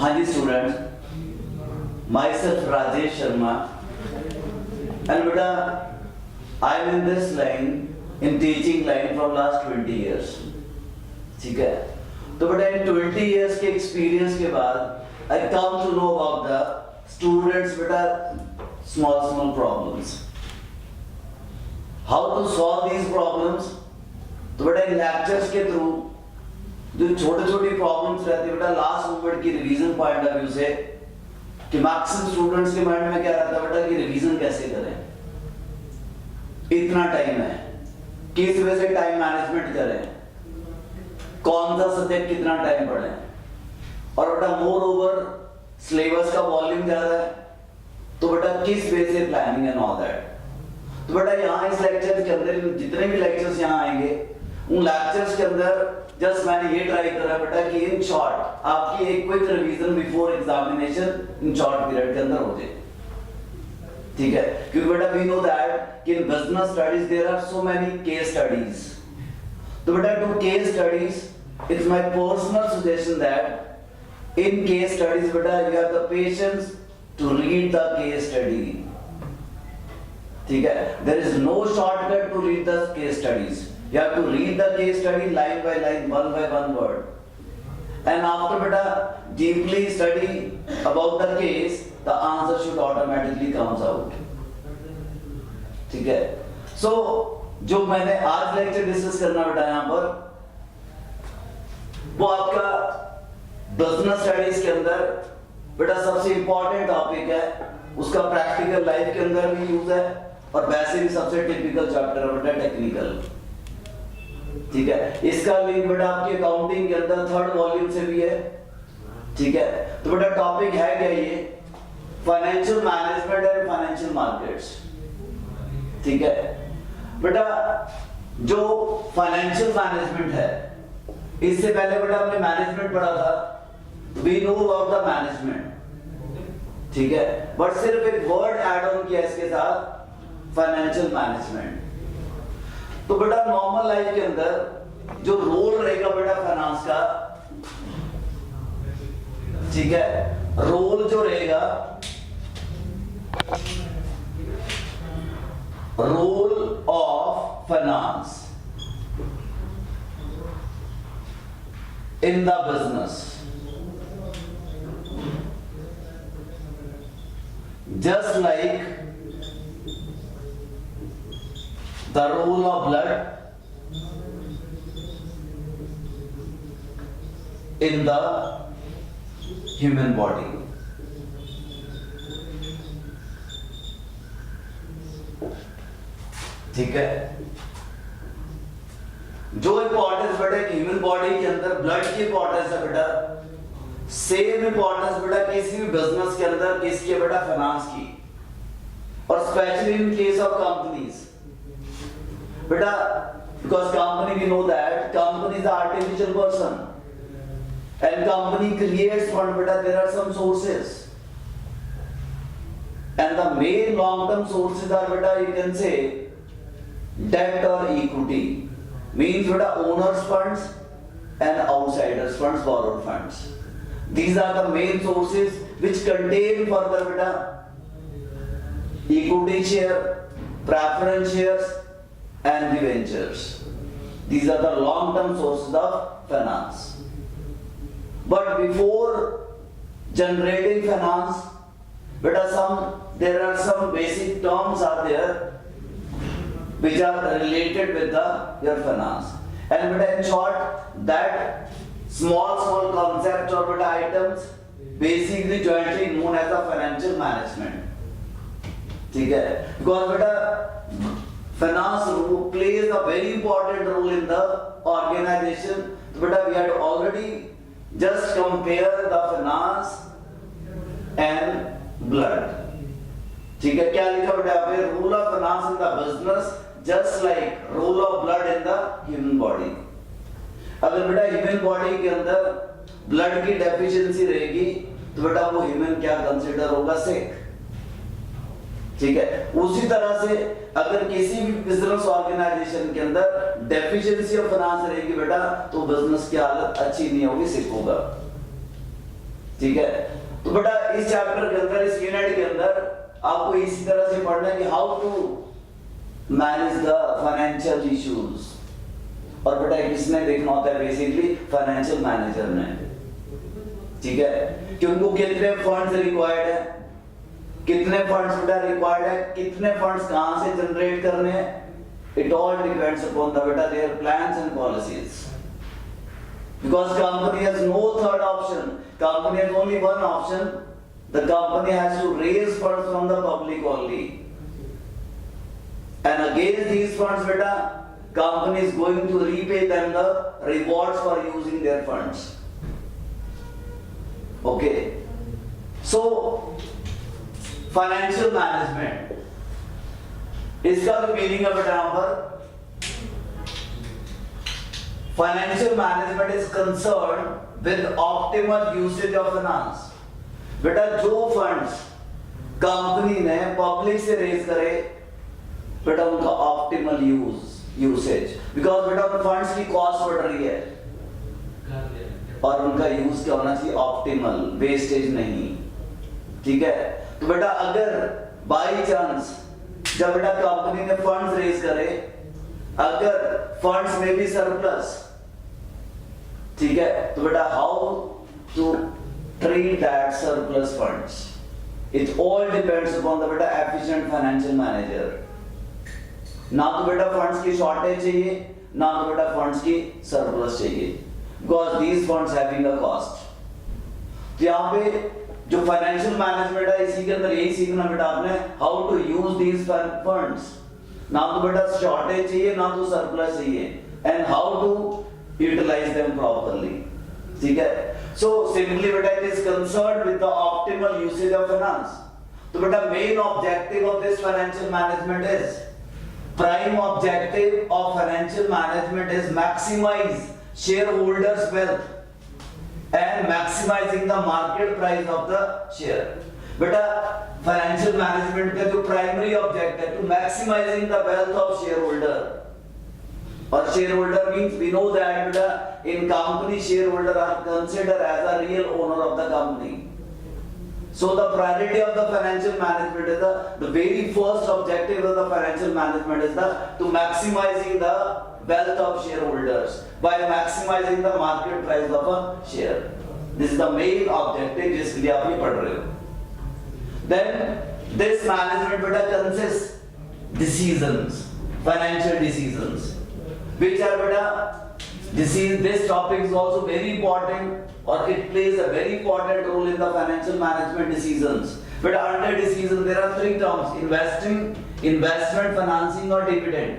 हाँ जी students, myself Rajesh Sharma and बेटा I am in this line, in teaching line from last 20 years. ठीक है, तो बेटा इन 20 years के experience के बाद I come to know about the students बेटा small problems. How to solve these problems? तो बेटा इन lectures के through जो छोटे प्रॉब्लम्स रहती है बेटा लास्ट मोमेंट की रिवीजन पॉइंट ऑफ व्यू से कि मैक्सिमम स्टूडेंट्स के माइंड में क्या रहता है बेटा कि रिवीजन कैसे करें, इतना टाइम है, किस वजह से टाइम मैनेजमेंट करें, कौन सा सब्जेक्ट कितना टाइम पढ़ें, और बेटा मोर ओवर सिलेबस का वॉल्यूम ज्यादा है तो बेटा किस वे से प्लानिंग एंड ऑल दैट। तो बेटा यहाँ इस लेक्चर के अंदर जितने भी लेक्चर्स यहाँ आएंगे उन लेक्चर्स के अंदर जस्ट मैंने ये ट्राई करा बेटा कि इन शॉर्ट आपकी एक quick revision before examination in short period के अंदर हो जाए, ठीक है। क्योंकि बेटा वी नो दैट कि in business studies there are so many case studies, तो बेटा to case studies it's my personal suggestion that in case studies बेटा you have the patience to read the case study, ठीक है। There is no shortcut to read the case studies. You have to read the case study line by line, one by one word. And after beta deeply study about the case, the answer should automatically comes out. ठीक है? So जो मैंने आज lecture discuss करना बेटा यहाँ पर वो आपका बिजनेस स्टडीज के अंदर बेटा सबसे इंपॉर्टेंट टॉपिक है, उसका प्रैक्टिकल लाइफ के अंदर भी यूज है और वैसे भी सबसे टिपिकल चैप्टर है बेटा टेक्निकल, ठीक है। इसका लिंक बेटा आपके अकाउंटिंग के अंदर 3rd वॉल्यूम से भी है, ठीक है। तो बेटा टॉपिक है क्या ये, financial management and financial markets, ठीक है। बेटा जो फाइनेंशियल मैनेजमेंट है इससे पहले बेटा हमने मैनेजमेंट पढ़ा था, we know about the management, ठीक है, बट सिर्फ एक वर्ड ऐड ऑन किया इसके साथ, फाइनेंशियल मैनेजमेंट। तो बेटा नॉर्मल लाइफ के अंदर जो रोल रहेगा बेटा फाइनेंस का, ठीक है, रोल जो रहेगा, role of finance in the business, just like the role of blood in the human body. ठीक है, जो इंपॉर्टेंस बेटा ह्यूमन बॉडी के अंदर ब्लड की इंपॉर्टेंस है बेटा, सेम इंपॉर्टेंस बेटा किसी भी बिजनेस के अंदर किसकी है बेटा, फाइनेंस की, और specially in case of companies बेटा, because company we know that company is an artificial person and company creates fund beta, there are some sources and the main long term sources are beta you can say debt or equity, means beta owners funds and outsiders funds, borrowed funds. These are the main sources which contain further beta equity share, preference shares and debentures. These are the long term sources of finance. But before generating finance beta there are some basic terms are there which are related with your finance, and beta in short that small concepts or beta items basically jointly known as the financial management, ठीक है। because beta finance plays a very important role in the organization. So beta we had already just compare the finance and blood, ठीक है। क्या लिखा बेटा यहाँ पे, role of finance in the business just like role of blood in the human body. अगर बेटा human body के अंदर blood की deficiency रहेगी तो बेटा वो human क्या consider होगा, sick, ठीक है। उसी तरह से अगर किसी भी बिजनेस ऑर्गेनाइजेशन के अंदर डेफिशिएंसी ऑफ फाइनेंस रहेगी बेटा तो बिजनेस की हालत अच्छी नहीं होगी, सिक होगा, ठीक है। तो बेटा इस चैप्टर के अंदर, इस यूनिट के अंदर आपको इसी तरह से पढ़ना है कि how to manage the financial issues. और बेटा किसने देखना होता है? बेसिकली फाइनेंशियल मैनेजर ने, ठीक है। कि उनको कितने फंड्स रिक्वायर्ड है, कितने फंड्स बेटा रिक्वायर्ड है, कितने फंड्स कहां से जनरेट करने हैं, it all depends upon the बेटा their plans and policies. Because company has no third option, company has only one option. The company has to raise funds from the public only, and against these funds beta company is going to repay them the rewards for using their funds. Okay, so financial management, इसका जो meaning है बेटा यहाँ पर, financial management is concerned with optimal usage of finance. बेटा जो funds company ने public से रेज करे बेटा उनका ऑप्टिमल यूसेज, बिकॉज बेटा उन फंड्स की कॉस्ट बढ़ रही है और उनका यूज क्या होना चाहिए? ऑप्टिमल, वेस्टेज नहीं, ठीक है। तो बेटा अगर बाई चांस जब बेटा कंपनी ने फंड्स रेज करे, अगर फंड्स में भी सरप्लस, ठीक है, तो बेटा how to treat that surplus funds, it all depends upon the बेटा एफिशिएंट फाइनेंशियल मैनेजर। ना तो बेटा फंड्स की शॉर्टेज चाहिए, ना तो बेटा फंड्स की सरप्लस चाहिए, because these funds having a cost. तो यहाँ पे जो फाइनेंशियल मैनेजमेंट है इसी के अंदर यही सीखना बेटा आपने, how to use these funds. ना तो बेटा शॉर्टेज चाहिए, ना तो सरप्लस चाहिए, and how to utilise them properly, ठीक है। सो सिंपली बेटा it is concerned with the optimal usage of finance. तो बेटा main objective of this financial management is, prime objective of financial management is maximise shareholders wealth and maximizing the market price of the share. बेटा financial management का जो primary object है to maximizing the wealth of shareholder, और shareholder means we know that बेटा in company shareholder are considered as a real owner of the company. So the priority of the financial management is the very first objective of the financial management is to maximizing the wealth of shareholders by maximizing the market price of a share. This is the main objective जिसके लिए आप ये पढ़ रहे हो. Then this management beta consists decisions, financial decisions, which are beta this topic is also very important, or it plays a very important role in the financial management decisions. But under decision there are three terms: investing, investment, financing, or dividend.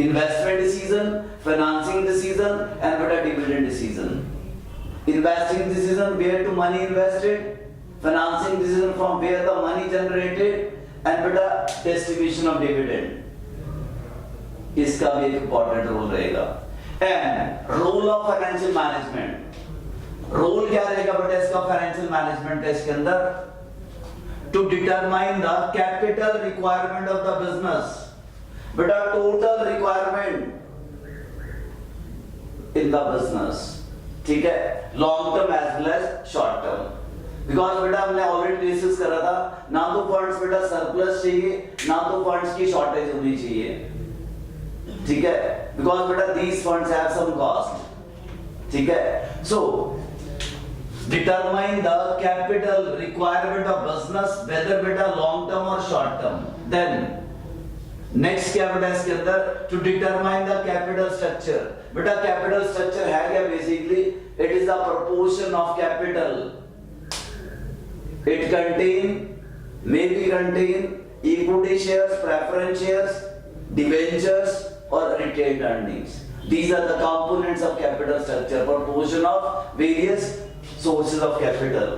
Investment decision, financing decision, and beta dividend decision. Investing decision, where to money invested; financing decision, from where the money generated; and beta distribution of dividend. इसका भी एक important role रहेगा. And role of financial management. Role क्या रहेगा बेटा इसका financial management का इसके अंदर? To determine the capital requirement of the business. बेटा total requirement in the business, ठीक है, long term as well as short term. Because बेटा हमने ऑलरेडी डिस्कस करा था, ना तो फंड्स बेटा सरप्लस चाहिए, ना तो फंड्स की शॉर्टेज होनी चाहिए, ठीक है, बिकॉज बेटा these funds have some cost, ठीक है. सो determine the capital requirement of business, whether beta long term or short term. Then next क्या बेटा इसके अंदर? to determine the capital structure. बेटा capital structure है क्या? basically it is the proportion of capital. It maybe contain equity shares, preference shares, debentures, or retained earnings. These are the components of capital structure, proportion of various sources of capital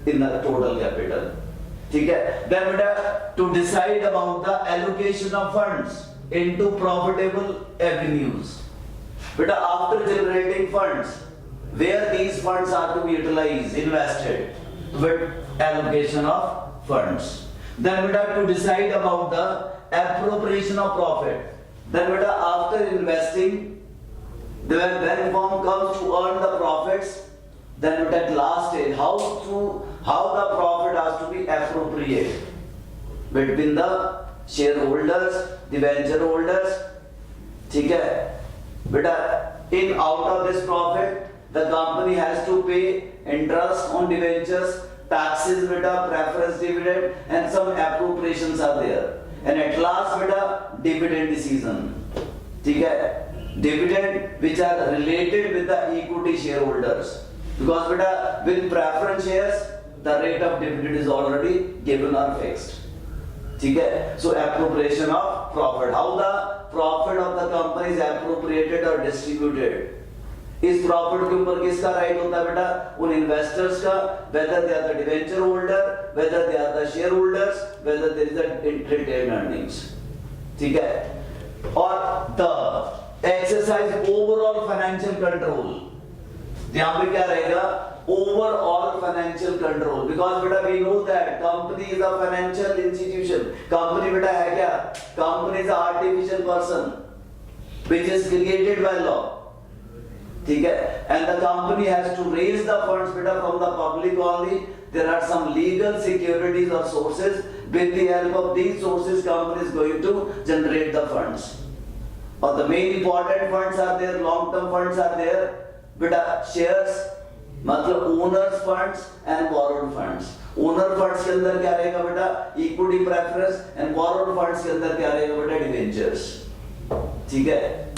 in the total capital, ठीक है. Then बेटा to decide about the allocation of funds into profitable avenues. बेटा after generating funds, where these funds are to be utilized, invested, with allocation of funds. Then बेटा to decide about the appropriation of profit. Then बेटा after investing, when firm comes to earn the profits, then at last stage, how the profit has to be appropriate between the shareholders, the venture holders. ठीक है बेटा, in out of this profit the company has to pay interest on debentures, taxes beta, preference dividend, and some appropriations are there, and at last beta dividend decision. ठीक है, dividend which are related with the equity shareholders, because beta with preference shares the rate of dividend is already given or fixed. ठीक है, so appropriation of profit, how the profit of the company is appropriated or distributed. इस profit के ऊपर किसका right होता है बेटा? उन इन्वेस्टर्स का, whether they are the debenture holder, whether they are the shareholders, whether there is a retained earnings. ठीक है, और the exercise overall financial control, यहाँ पे क्या रहेगा? Overall financial control, because बेटा we know that company is a financial institution. Company बेटा है क्या? Company is a artificial person which is created by law. ठीक है, and the company has to raise the funds बेटा from the public only. There are some legal securities or sources. With the help of these sources, company is going to generate the funds. Or the main important funds are there, long-term funds are there. बेटा shares मतलब owners funds and borrowed funds. Owner funds के अंदर क्या रहेगा बेटा? Equity preference, and borrowed funds के अंदर क्या रहेगा बेटा? Debentures. ठीक है.